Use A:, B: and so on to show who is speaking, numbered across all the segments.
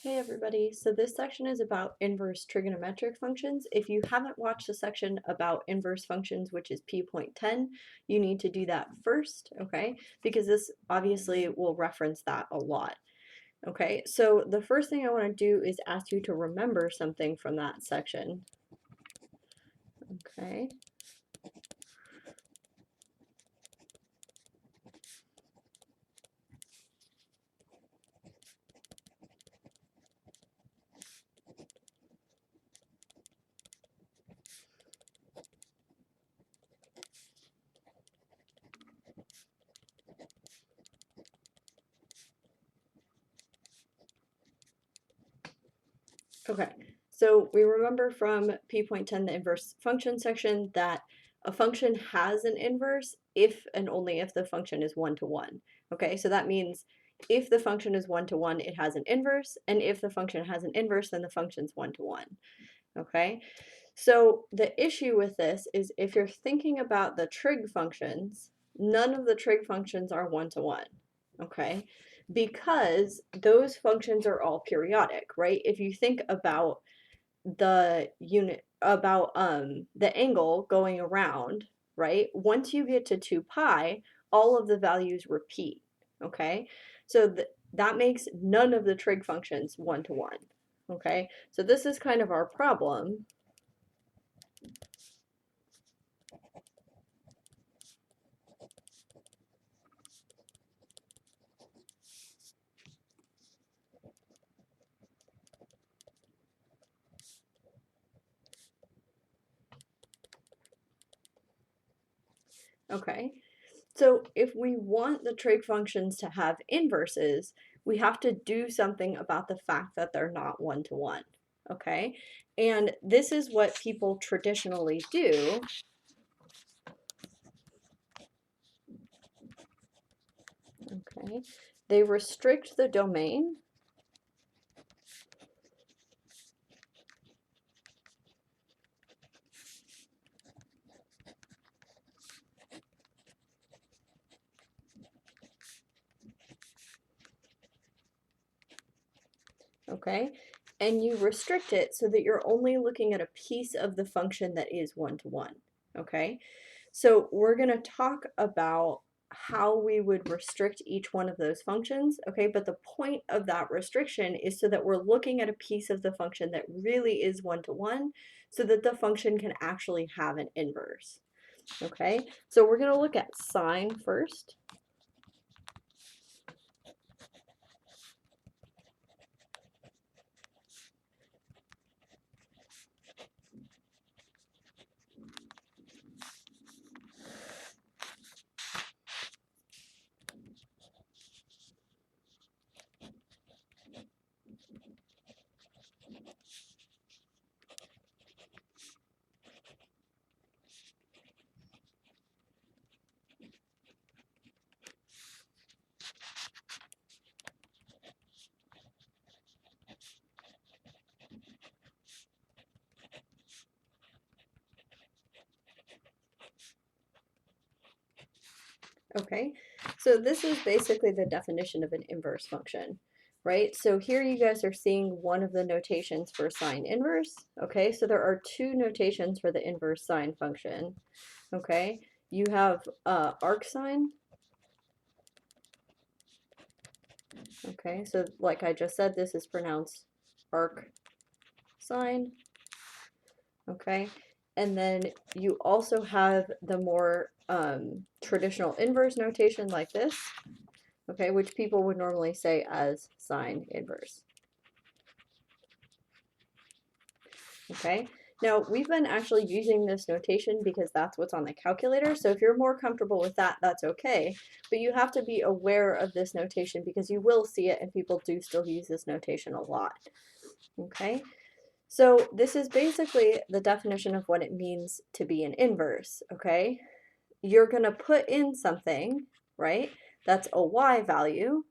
A: Hey everybody, so this section is about inverse trigonometric functions. If you haven't watched the section about inverse functions, which is P.10, you need to do that first, okay? Because this obviously will reference that a lot, okay? So the first thing I want to do is ask you to remember something from that section, okay? Okay, so we remember from P.10, the inverse function section, that a function has an inverse if and only if the function is one-to-one. Okay, so that means if the function is one-to-one, it has an inverse, and if the function has an inverse, then the function's one-to-one. Okay, so the issue with this is if you're thinking about the trig functions, none of the trig functions are one-to-one. Okay, because those functions are all periodic, right? If you think about the angle going around, right? Once you get to 2 pi, all of the values repeat, okay? So that makes none of the trig functions one-to-one, okay? So this is kind of our problem. Okay, so if we want the trig functions to have inverses, we have to do something about the fact that they're not one-to-one, okay? And this is what people traditionally do. Okay, they restrict the domain. Okay, and you restrict it so that you're only looking at a piece of the function that is one-to-one. Okay, so we're going to talk about how we would restrict each one of those functions, okay, but the point of that restriction is so that we're looking at a piece of the function that really is one-to-one, so that the function can actually have an inverse. Okay, so we're going to look at sine first. Okay, so this is basically the definition of an inverse function, right? So here you guys are seeing one of the notations for sine inverse. Okay, so there are two notations for the inverse sine function. Okay, you have arc sine. Okay, so like I just said, this is pronounced arc sine. Okay, and then you also have the more traditional inverse notation like this, okay, which people would normally say as sine inverse. Okay, now we've been actually using this notation because that's what's on the calculator, so if you're more comfortable with that, that's okay, but you have to be aware of this notation because you will see it and people do still use this notation a lot. Okay, so this is basically the definition of what it means to be an inverse, okay? You're going to put in something, right, that's a y value,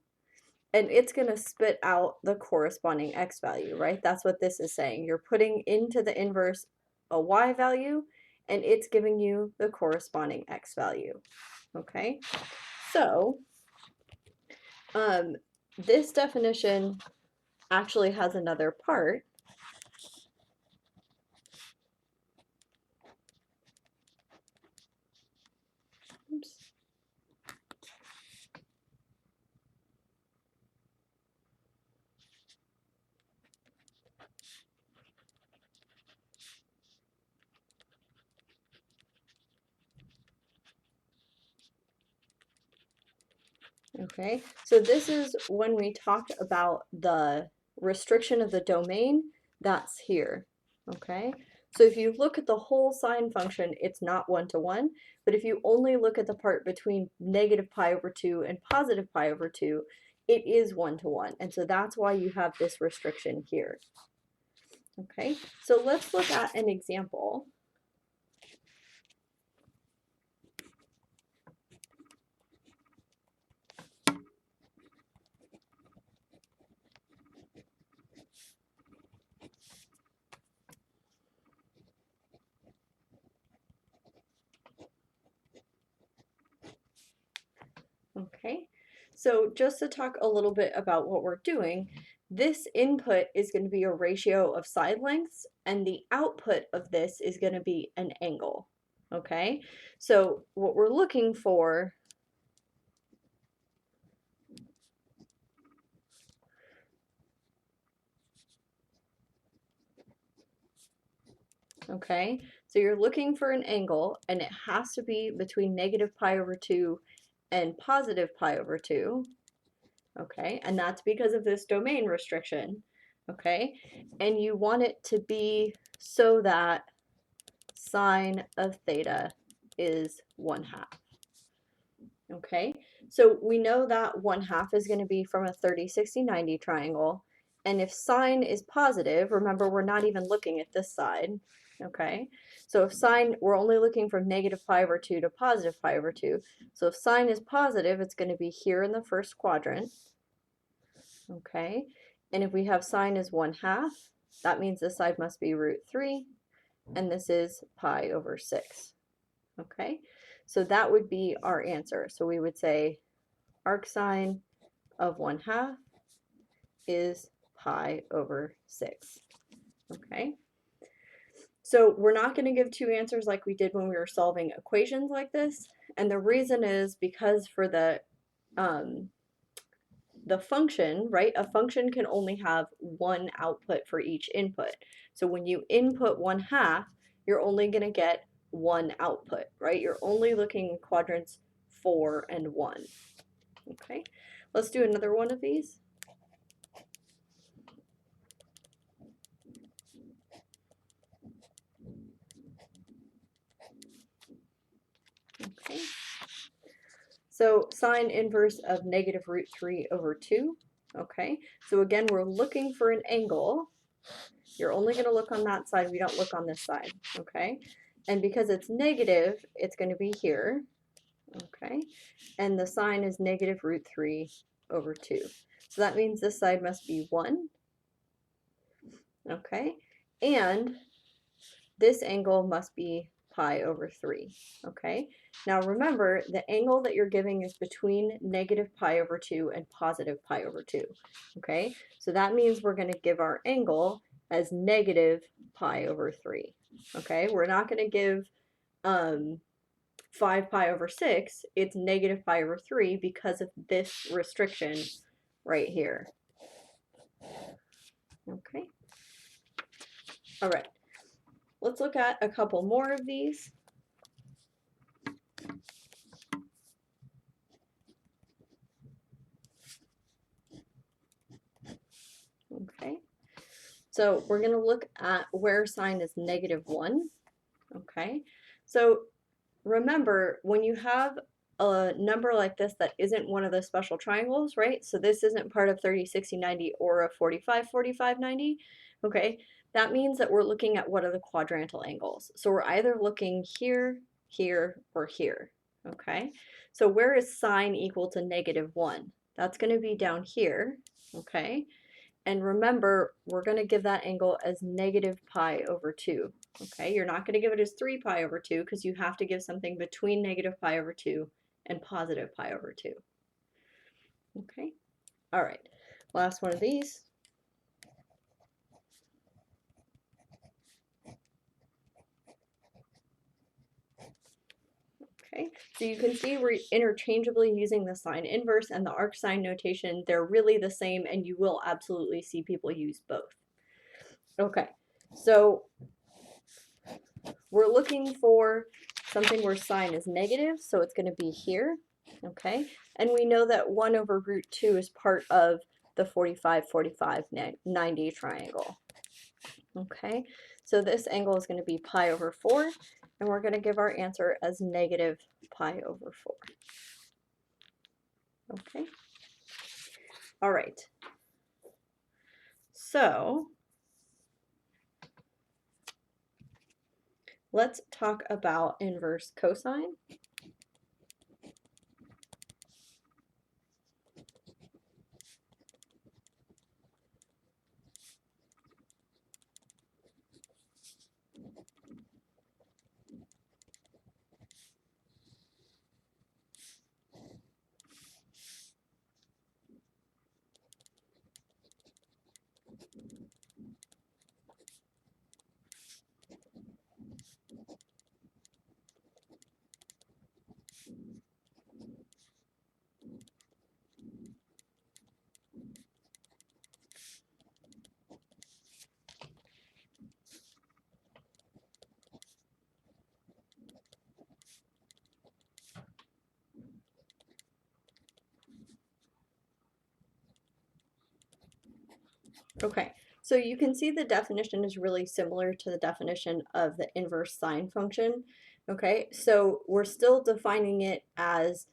A: and it's going to spit out the corresponding x value, right? That's what this is saying. You're putting into the inverse a y value, and it's giving you the corresponding x value, okay? So this definition actually has another part. Oops. Okay, so this is when we talked about the restriction of the domain, that's here. Okay, so if you look at the whole sine function, it's not 1-to-1, but if you only look at the part between negative pi over 2 and positive pi over 2, it is 1-to-1, and so that's why you have this restriction here. Okay, so let's look at an example. Okay, so just to talk a little bit about what we're doing, this input is going to be a ratio of side lengths, and the output of this is going to be an angle. Okay, so what we're looking for okay, so you're looking for an angle, and it has to be between negative pi over 2 and positive pi over 2. Okay, and that's because of this domain restriction. Okay, and you want it to be so that sine of theta is 1/2. Okay, so we know that 1/2 is going to be from a 30, 60, 90 triangle. And if sine is positive, remember we're not even looking at this side. Okay, so if sine, we're only looking from negative pi over 2 to positive pi over 2. So if sine is positive, it's going to be here in the first quadrant. Okay, and if we have sine is 1/2, that means this side must be √3, and this is pi over 6. Okay, so that would be our answer. So we would say arcsine of 1/2 is pi over 6. Okay, so we're not going to give two answers like we did when we were solving equations like this, and the reason is because for the function, right, a function can only have one output for each input. So when you input 1/2, you're only going to get one output, right? You're only looking in quadrants 4 and 1. Okay, let's do another one of these. Okay, so sine inverse of negative √3 over 2. Okay, so again, we're looking for an angle. You're only going to look on that side. We don't look on this side. Okay, and because it's negative, it's going to be here. Okay, and the sine is negative √3 over 2. So that means this side must be 1. Okay, and this angle must be pi over 3. Okay, now remember the angle that you're giving is between negative pi over 2 and positive pi over 2. Okay, so that means we're going to give our angle as negative pi over 3. Okay, we're not going to give 5 pi over 6, it's negative pi over 3 because of this restriction right here. Okay, all right, let's look at a couple more of these. Okay, so we're going to look at where sine is -1. Okay, so remember when you have a number like this that isn't one of the special triangles, right? So this isn't part of 30, 60, 90 or a 45, 45, 90. Okay, that means that we're looking at what are the quadrantal angles. So we're either looking here, here, or here. Okay, so where is sine equal to -1? That's going to be down here. Okay, and remember, we're going to give that angle as negative pi over 2. Okay, you're not going to give it as 3 pi over 2 because you have to give something between negative pi over 2 and positive pi over 2. Okay, all right, last one of these. So you can see we're interchangeably using the sine inverse and the arc sine notation. They're really the same, and you will absolutely see people use both. Okay, so we're looking for something where sine is negative, so it's going to be here, okay? And we know that 1 over root 2 is part of the 45, 45, 90 triangle, okay? So this angle is going to be pi over 4, and we're going to give our answer as negative pi over 4, okay? All right. So let's talk about inverse cosine. Okay, so you can see the definition is really similar to the definition of the inverse sine function. Okay, so we're still defining it as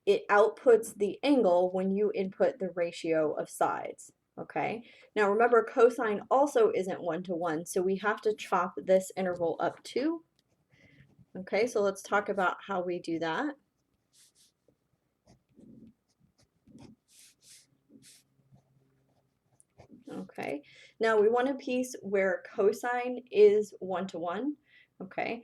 A: it outputs the angle when you input the ratio of sides. Okay, now remember cosine also isn't 1 to 1, so we have to chop this interval up too. Okay, so let's talk about how we do that. Okay, now we want a piece where cosine is 1 to 1. Okay,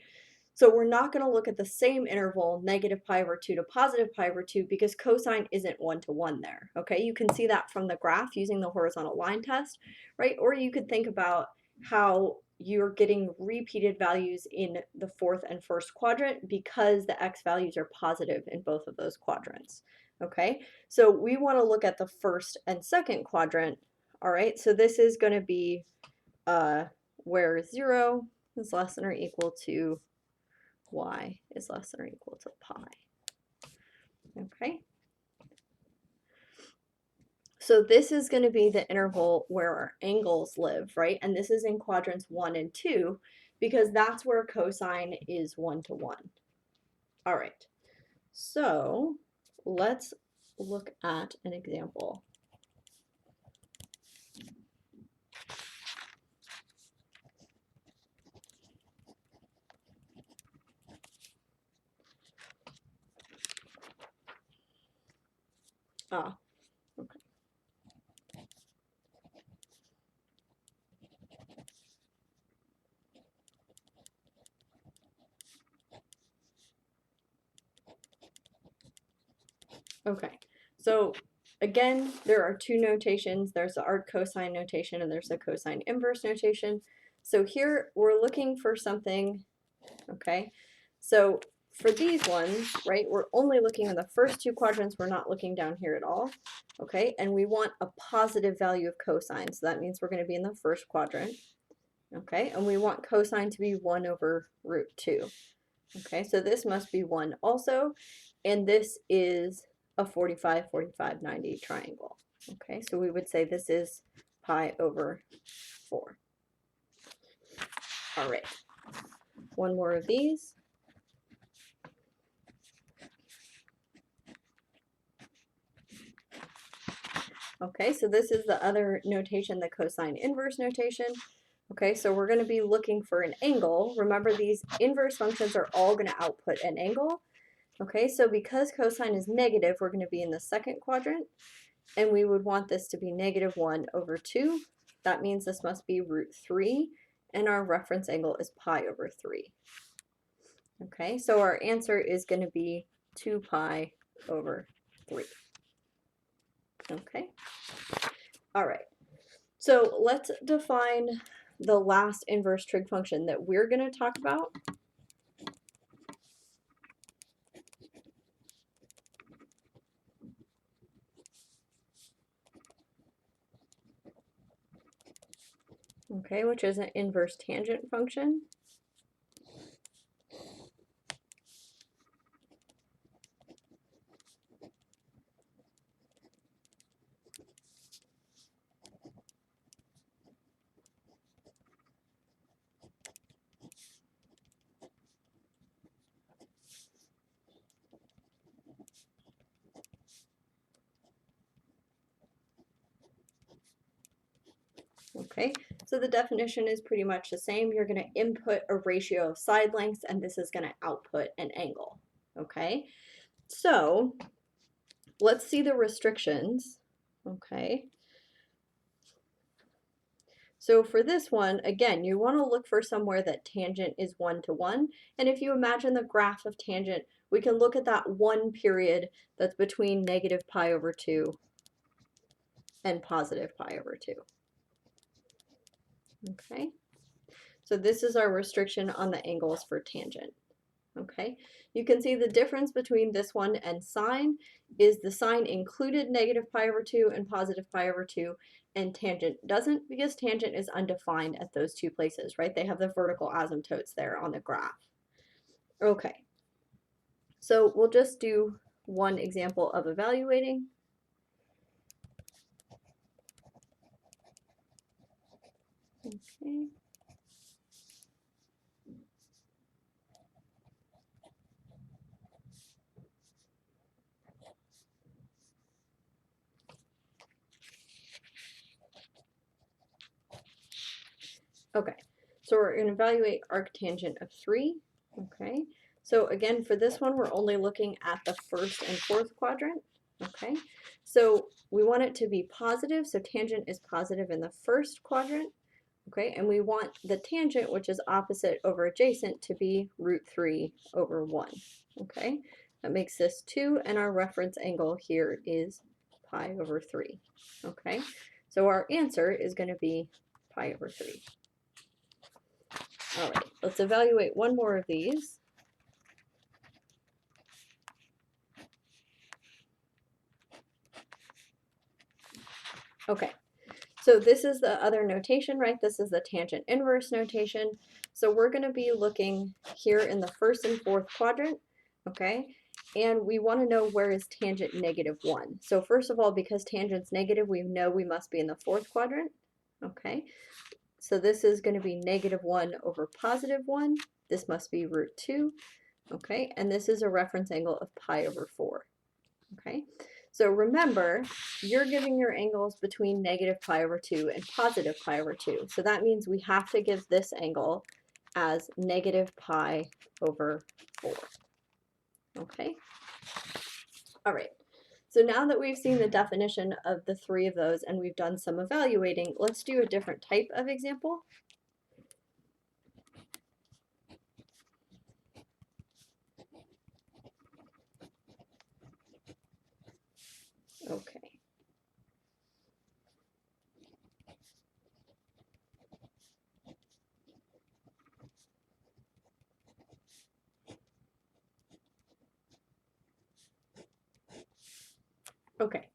A: so we're not going to look at the same interval, negative pi over 2 to positive pi over 2, because cosine isn't 1 to 1 there. Okay, you can see that from the graph using the horizontal line test, right? Or you could think about how you're getting repeated values in the fourth and first quadrant because the x values are positive in both of those quadrants. Okay, so we want to look at the first and second quadrant. All right, so this is going to be where 0 is less than or equal to y is less than or equal to pi. Okay. So this is going to be the interval where our angles live, right? And this is in quadrants 1 and 2 because that's where cosine is 1 to 1. All right. So let's look at an example. Okay. Okay, so again, there are two notations. There's the arc cosine notation and there's the cosine inverse notation. So here we're looking for something, okay? So for these ones, right, we're only looking in the first two quadrants. We're not looking down here at all, okay? And we want a positive value of cosine. So that means we're going to be in the first quadrant, okay? And we want cosine to be 1 over root 2. Okay, so this must be 1 also, and this is a 45, 45, 90 triangle. Okay, so we would say this is pi over 4. All right, one more of these. Okay, so this is the other notation, the cosine inverse notation. Okay, so we're going to be looking for an angle. Remember, these inverse functions are all going to output an angle. Okay, so because cosine is negative, we're going to be in the second quadrant, and we would want this to be negative 1 over 2. That means this must be root 3, and our reference angle is pi over 3. Okay, so our answer is going to be 2 pi over 3. Okay, all right. So let's define the last inverse trig function that we're going to talk about. okay, which is an inverse tangent function. Okay, so the definition is pretty much the same. You're going to input a ratio of side lengths, and this is going to output an angle. Okay, so let's see the restrictions. Okay, so for this one, again, you want to look for somewhere that tangent is 1 to 1. And if you imagine the graph of tangent, we can look at that one period that's between negative pi over 2 and positive pi over 2. Okay, so this is our restriction on the angles for tangent. Okay, you can see the difference between this one and sine is the sine included negative pi over 2 and positive pi over 2, and tangent doesn't, because tangent is undefined at those two places, right? They have the vertical asymptotes there on the graph. Okay, so we'll just do one example of evaluating. Okay. Okay, so we're going to evaluate arctangent of 3. Okay, so again, for this one, we're only looking at the first and fourth quadrant. Okay, so we want it to be positive, so tangent is positive in the first quadrant. Okay, and we want the tangent, which is opposite over adjacent, to be √3 over 1. Okay, that makes this 2, and our reference angle here is pi over 3. Okay, so our answer is going to be pi over 3. All right, let's evaluate one more of these. Okay, so this is the other notation, right? This is the tangent inverse notation. So we're going to be looking here in the first and fourth quadrant, okay? And we want to know where is tangent -1. So first of all, because tangent's negative, we know we must be in the fourth quadrant, okay? So this is going to be -1 over +1. This must be √2, okay? And this is a reference angle of pi over 4, okay? So remember, you're giving your angles between negative pi over 2 and positive pi over 2. So that means we have to give this angle as negative pi over 4. Okay? All right. So now that we've seen the definition of the three of those and we've done some evaluating, let's do a different type of example. Okay. Okay.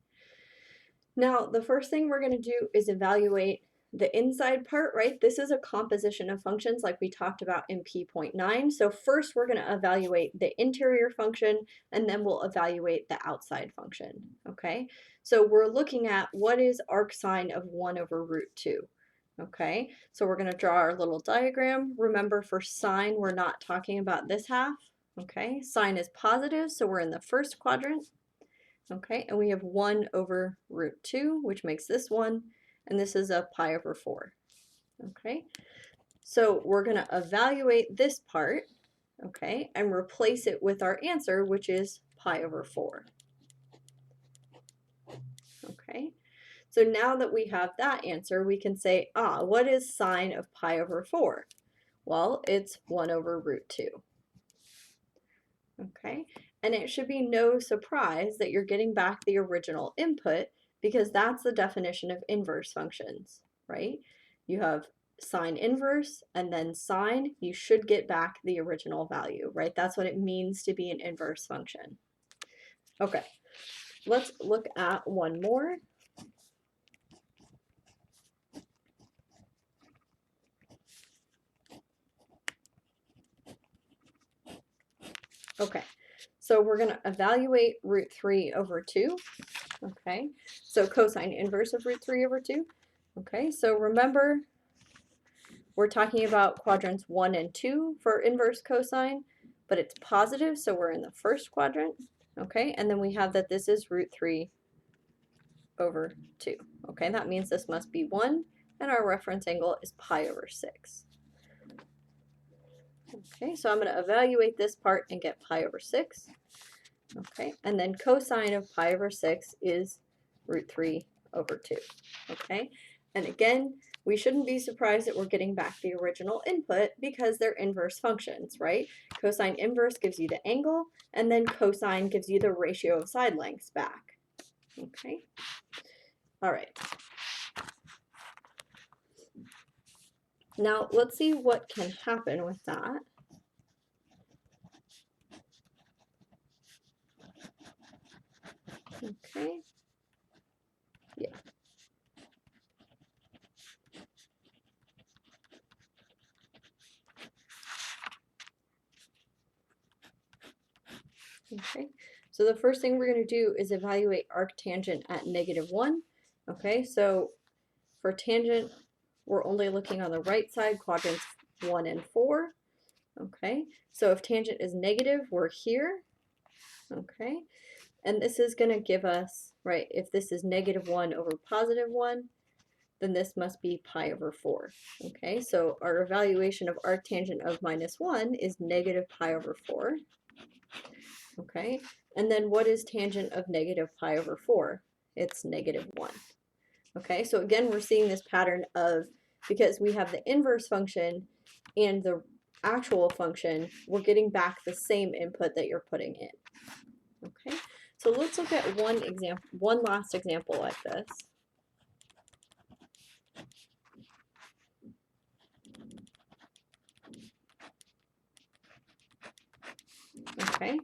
A: Now, the first thing we're going to do is evaluate the inside part, right? This is a composition of functions like we talked about in P.9. So first we're going to evaluate the interior function, and then we'll evaluate the outside function, okay? So we're looking at what is arcsine of 1 over √2. Okay, so we're going to draw our little diagram. Remember, for sine, we're not talking about this half. Okay, sine is positive, so we're in the first quadrant. Okay, and we have 1 over √2, which makes this 1, and this is a pi over 4. Okay, so we're going to evaluate this part, okay, and replace it with our answer, which is pi over 4. Okay, so now that we have that answer, we can say, what is sine of pi over 4? Well, it's 1 over √2. Okay, and it should be no surprise that you're getting back the original input, because that's the definition of inverse functions, right? You have sine inverse and then sine, you should get back the original value, right? That's what it means to be an inverse function. Okay, let's look at one more. Okay, so we're going to evaluate root 3 over 2. Okay, so cosine inverse of root 3 over 2. Okay, so remember, we're talking about quadrants 1 and 2 for inverse cosine, but it's positive, so we're in the first quadrant. Okay, and then we have that this is root 3 over 2. Okay, that means this must be 1, and our reference angle is pi over 6. Okay, so I'm going to evaluate this part and get pi over 6. Okay, and then cosine of pi over 6 is root 3 over 2. Okay, and again, we shouldn't be surprised that we're getting back the original input because they're inverse functions, right? Cosine inverse gives you the angle, and then cosine gives you the ratio of side lengths back. Okay, all right. Now let's see what can happen with that. Okay, yeah. Okay, so the first thing we're going to do is evaluate arctangent at -1. Okay, so for tangent, we're only looking on the right side, quadrants 1 and 4. Okay, so if tangent is negative, we're here. Okay, and this is going to give us, right, if this is -1 over +1, then this must be pi over 4. Okay, so our evaluation of arctangent of -1 is negative pi over 4. Okay, and then what is tangent of negative pi over 4? It's -1. Okay, so again, we're seeing this pattern of, because we have the inverse function and the actual function, we're getting back the same input that you're putting in. Okay, so let's look at one last example like this. Okay,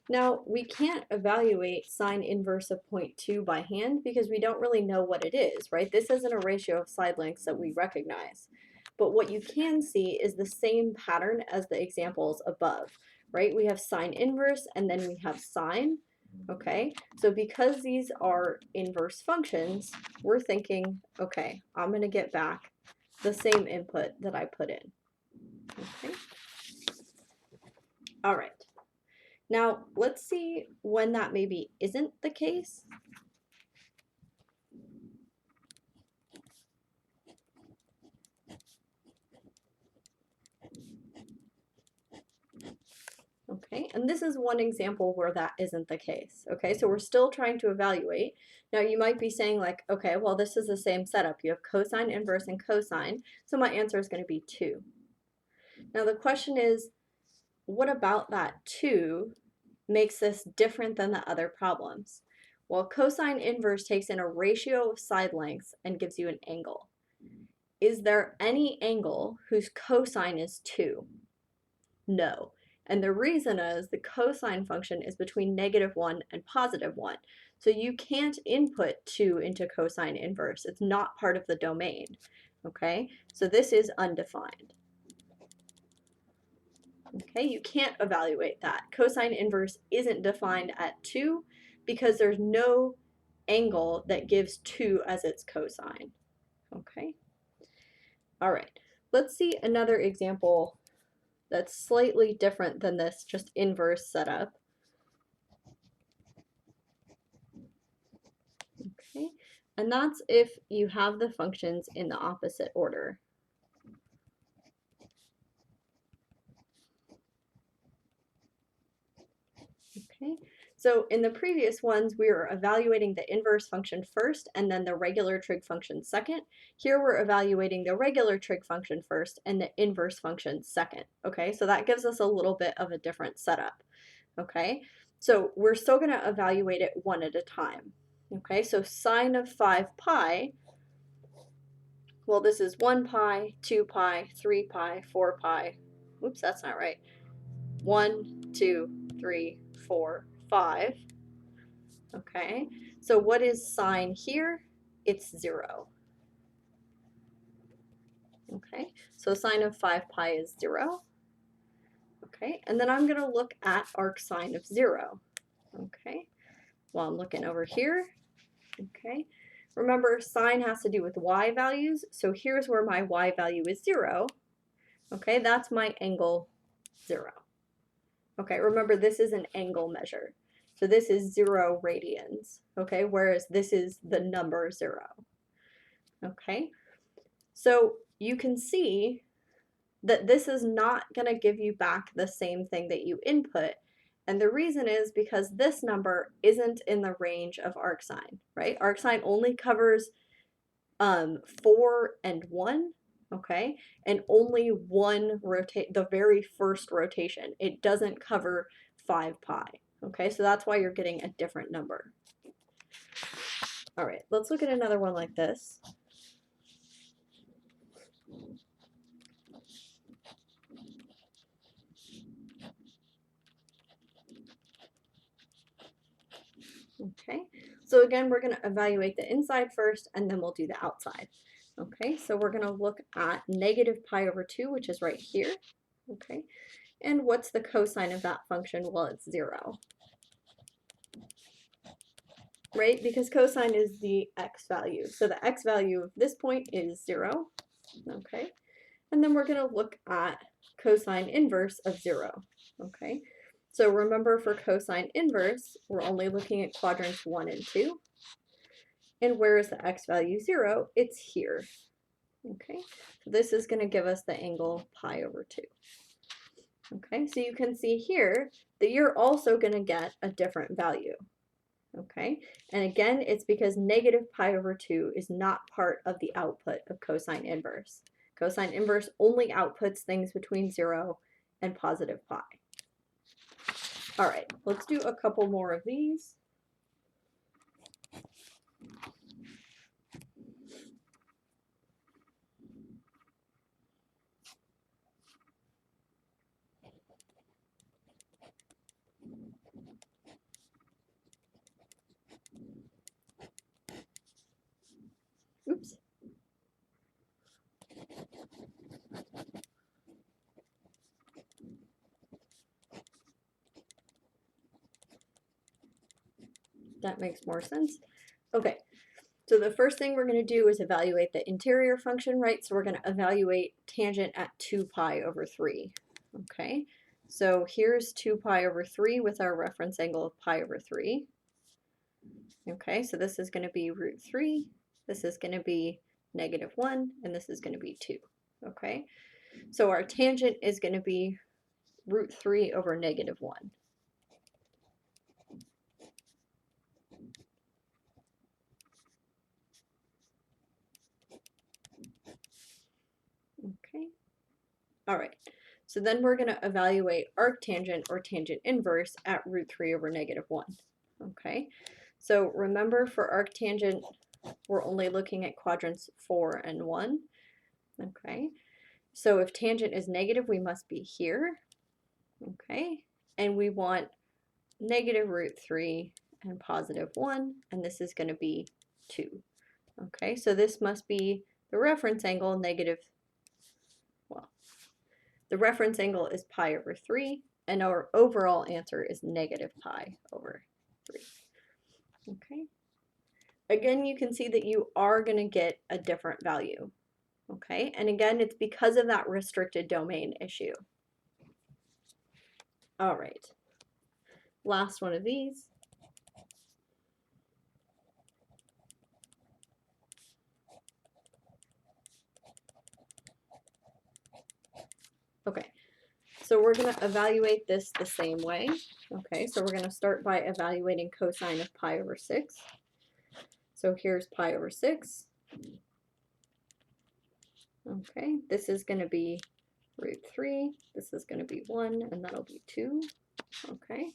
A: now we can't evaluate sine inverse of 0.2 by hand because we don't really know what it is, right? This isn't a ratio of side lengths that we recognize. But what you can see is the same pattern as the examples above, right? We have sine inverse and then we have sine, okay? So because these are inverse functions, we're thinking, okay, I'm going to get back the same input that I put in, okay? All right. Now, let's see when that maybe isn't the case. Okay, and this is one example where that isn't the case. Okay, so we're still trying to evaluate. Now you might be saying like, okay, well this is the same setup. You have cosine, inverse, and cosine, so my answer is going to be 2. Now the question is, what about that 2 makes this different than the other problems? Well, cosine inverse takes in a ratio of side lengths and gives you an angle. Is there any angle whose cosine is 2? No. And the reason is the cosine function is between -1 and +1. So you can't input 2 into cosine inverse. It's not part of the domain. Okay, so this is undefined. Okay, you can't evaluate that. Cosine inverse isn't defined at 2 because there's no angle that gives 2 as its cosine. Okay, all right, let's see another example that's slightly different than this just inverse setup. Okay, and that's if you have the functions in the opposite order. Okay, so in the previous ones, we were evaluating the inverse function first and then the regular trig function second. Here we're evaluating the regular trig function first and the inverse function second. Okay, so that gives us a little bit of a different setup. Okay, so we're still going to evaluate it one at a time. Okay, so sine of 5 pi, well, this is 1 pi, 2 pi, 3 pi, 4 pi. Oops, that's not right. 1, 2, 3, 4, 5. Okay, so what is sine here? It's 0. Okay, so sine of 5 pi is 0. Okay, and then I'm going to look at arcsine of 0. Okay, well, I'm looking over here. Okay, remember sine has to do with y values, so here's where my y value is 0. Okay, that's my angle 0. Okay, remember this is an angle measure. So this is 0 radians, okay, whereas this is the number 0. Okay, so you can see that this is not going to give you back the same thing that you input. And the reason is because this number isn't in the range of arcsine, right? Arcsine only covers 4 and 1, okay? And only one the very first rotation. It doesn't cover 5 pi, okay? So that's why you're getting a different number. All right, let's look at another one like this. Okay, so again, we're going to evaluate the inside first, and then we'll do the outside. Okay, so we're going to look at negative pi over 2, which is right here. Okay, and what's the cosine of that function? Well, it's 0. Right, because cosine is the x value. So the x value of this point is 0. Okay, and then we're going to look at cosine inverse of 0. Okay, so remember for cosine inverse, we're only looking at quadrants 1 and 2. And where is the x value 0? It's here. Okay, so this is going to give us the angle pi over 2. Okay, so you can see here that you're also going to get a different value. Okay, and again, it's because negative pi over 2 is not part of the output of cosine inverse. Cosine inverse only outputs things between 0 and positive pi. All right, let's do a couple more of these. Oops. That makes more sense. Okay, so the first thing we're going to do is evaluate the interior function, right? So we're going to evaluate tangent at 2 pi over 3. Okay, so here's 2 pi over 3 with our reference angle of pi over 3. Okay, so this is going to be root 3, this is going to be negative 1, and this is going to be 2. Okay, so our tangent is going to be root 3 over negative 1. Okay, all right, so then we're going to evaluate arctangent or tangent inverse at root 3 over negative 1. Okay, so remember for arctangent, we're only looking at quadrants 4 and 1. Okay, so if tangent is negative, we must be here. Okay, and we want negative root 3 and positive 1, and this is going to be 2. Okay, so this must be the reference angle negative, well, the reference angle is pi over 3, and our overall answer is negative pi over 3. Okay, again, you can see that you are going to get a different value. Okay, and again, it's because of that restricted domain issue. All right, last one of these. Okay, so we're going to evaluate this the same way. Okay, so we're going to start by evaluating cosine of pi over 6. So here's pi over 6. Okay, this is going to be root 3, this is going to be 1, and that'll be 2. Okay,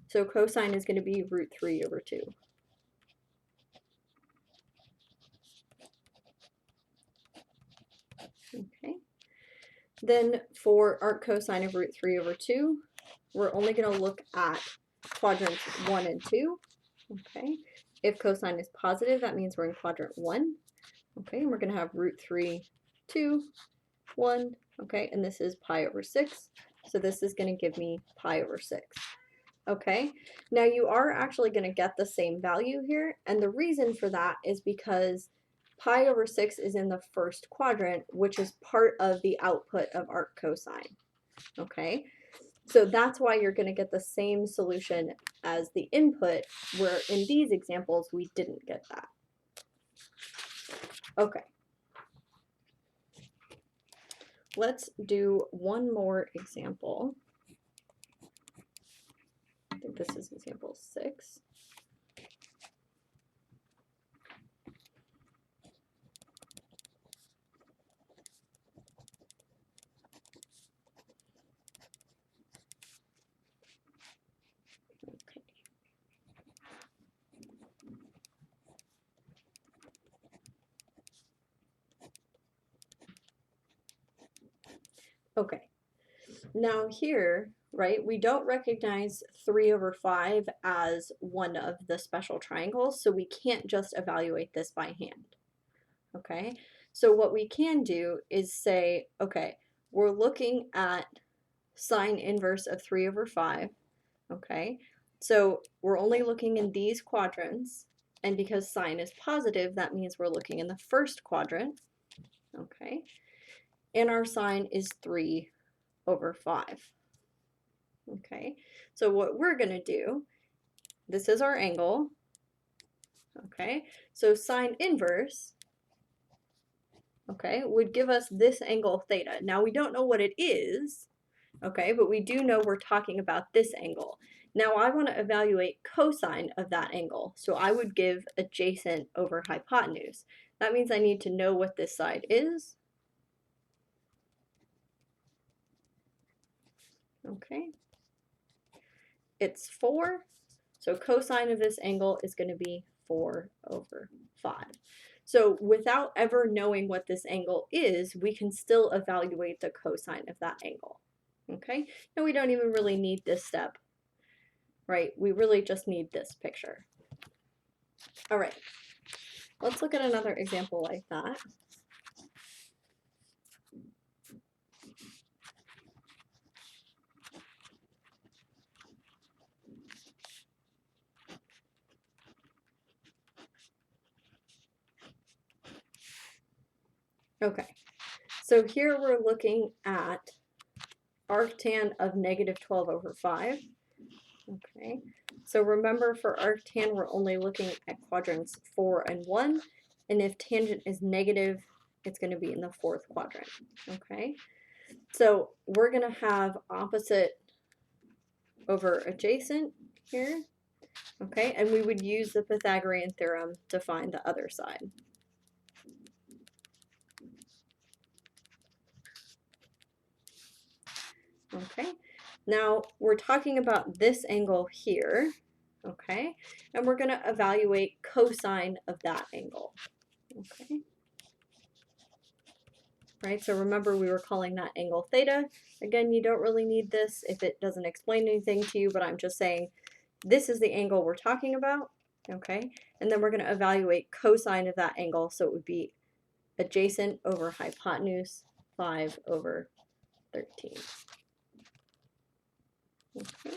A: so cosine is going to be root 3 over 2. Okay, then for arc cosine of root 3 over 2, we're only going to look at quadrants 1 and 2. Okay, if cosine is positive, that means we're in quadrant 1. Okay, and we're going to have root 3, 2, 1. Okay, and this is pi over 6. So this is going to give me pi over 6. Okay, now you are actually going to get the same value here, and the reason for that is because pi over 6 is in the first quadrant, which is part of the output of arc cosine. Okay, so that's why you're going to get the same solution as the input, where in these examples we didn't get that. Okay, let's do one more example. I think this is example 6. Okay, now here, right, we don't recognize 3 over 5 as one of the special triangles, so we can't just evaluate this by hand. Okay, so what we can do is say, okay, we're looking at sine inverse of 3 over 5. Okay, so we're only looking in these quadrants, and because sine is positive, that means we're looking in the first quadrant. Okay, and our sine is 3 over 5. Okay, so what we're going to do, this is our angle. Okay, so sine inverse, okay, would give us this angle theta. Now we don't know what it is, okay, but we do know we're talking about this angle. Now I want to evaluate cosine of that angle, so I would give adjacent over hypotenuse. That means I need to know what this side is. Okay, it's 4, so cosine of this angle is going to be 4 over 5. So without ever knowing what this angle is, we can still evaluate the cosine of that angle. Okay, and we don't even really need this step, right? We really just need this picture. All right, let's look at another example like that. Okay, so here we're looking at arctan of negative 12 over 5. Okay, so remember for arctan we're only looking at quadrants 4 and 1, and if tangent is negative, it's going to be in the fourth quadrant. Okay, so we're going to have opposite over adjacent here. Okay, and we would use the Pythagorean theorem to find the other side. Okay, now we're talking about this angle here, okay, and we're going to evaluate cosine of that angle. Okay, right, so remember we were calling that angle theta. Again, you don't really need this if it doesn't explain anything to you, but I'm just saying this is the angle we're talking about. Okay, and then we're going to evaluate cosine of that angle, so it would be adjacent over hypotenuse 5 over 13. Okay.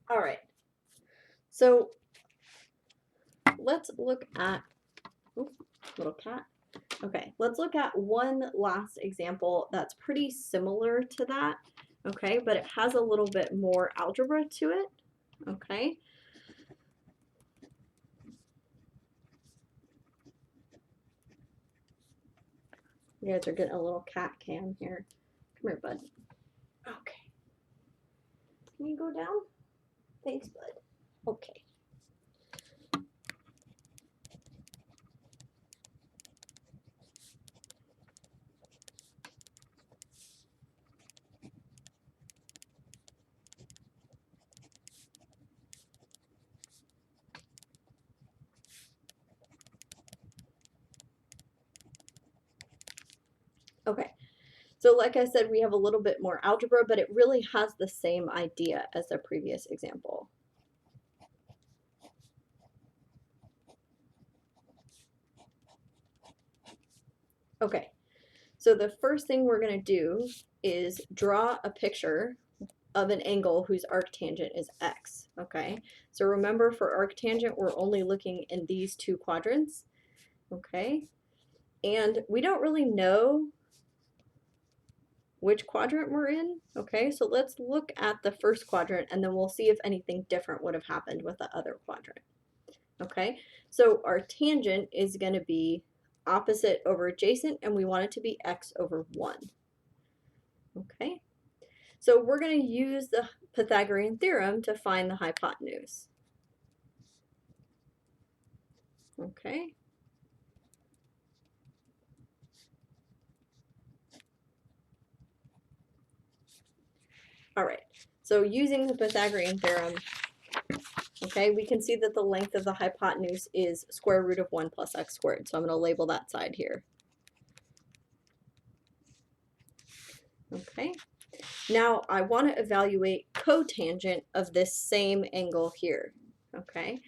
A: All right, so let's look at, ooh, little cat. Okay, let's look at one last example that's pretty similar to that, okay, but it has a little bit more algebra to it, okay. You guys are getting a little cat cam here. Come here, bud. Okay. Can you go down? Thanks, bud. Okay. Okay, so like I said, we have a little bit more algebra, but it really has the same idea as the previous example. Okay, So the first thing we're going to do is draw a picture of an angle whose arctangent is x, okay? So remember, for arctangent, we're only looking in these two quadrants, okay? And we don't really know which quadrant we're in, okay? So let's look at the first quadrant and then we'll see if anything different would have happened with the other quadrant, okay? So our tangent is going to be opposite over adjacent, and we want it to be x over 1, okay? So we're going to use the Pythagorean theorem to find the hypotenuse. Okay. All right. So using the Pythagorean theorem, okay, we can see that the length of the hypotenuse is square root of 1 plus x squared. So I'm going to label that side here. Okay. Now I want to evaluate cotangent of this same angle here. Okay.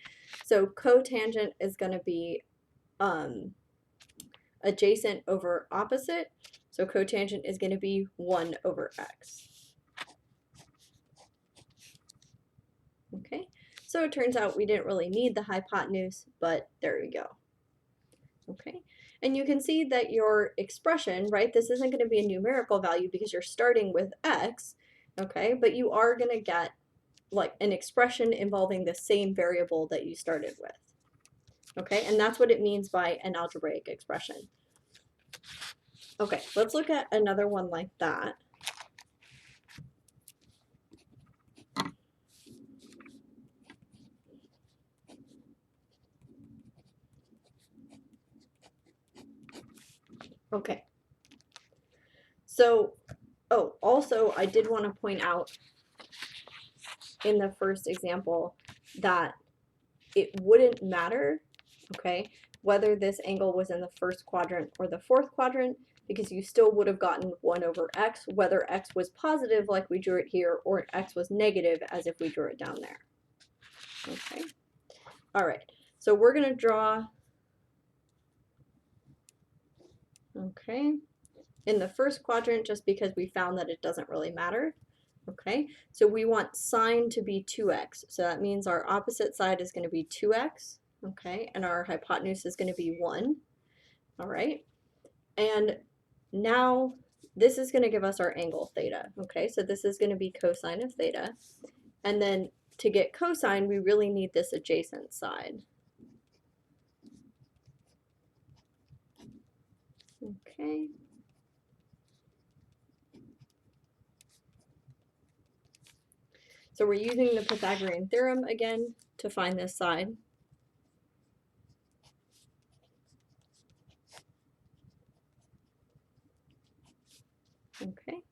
A: So cotangent is going to be adjacent over opposite. So cotangent is going to be 1 over x. Okay, so it turns out we didn't really need the hypotenuse, but there we go. Okay, and you can see that your expression, right, this isn't going to be a numerical value because you're starting with x, okay, but you are going to get like an expression involving the same variable that you started with. Okay, and that's what it means by an algebraic expression. Okay, let's look at another one like that. Okay. So, oh, also I did want to point out in the first example that it wouldn't matter, okay, whether this angle was in the first quadrant or the fourth quadrant, because you still would have gotten 1 over x, whether x was positive like we drew it here or x was negative as if we drew it down there. Okay. All right. So we're going to draw, okay, in the first quadrant just because we found that it doesn't really matter. Okay, so we want sine to be 2x. So that means our opposite side is going to be 2x, okay, and our hypotenuse is going to be 1. All right, and now this is going to give us our angle theta. Okay, so this is going to be cosine of theta. And then to get cosine, we really need this adjacent side. Okay. So we're using the Pythagorean theorem again to find this side. Okay,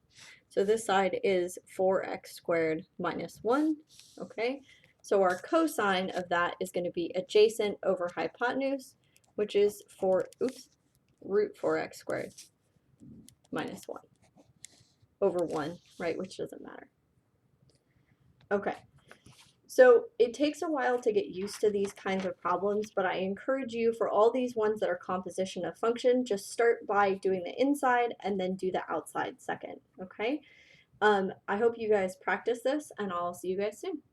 A: so this side is 4x squared minus 1. Okay, so our cosine of that is going to be adjacent over hypotenuse, which is root 4x squared minus 1 over 1, right, which doesn't matter. Okay, so it takes a while to get used to these kinds of problems, but I encourage you, for all these ones that are composition of function, just start by doing the inside and then do the outside second, okay? I hope you guys practice this, and I'll see you guys soon.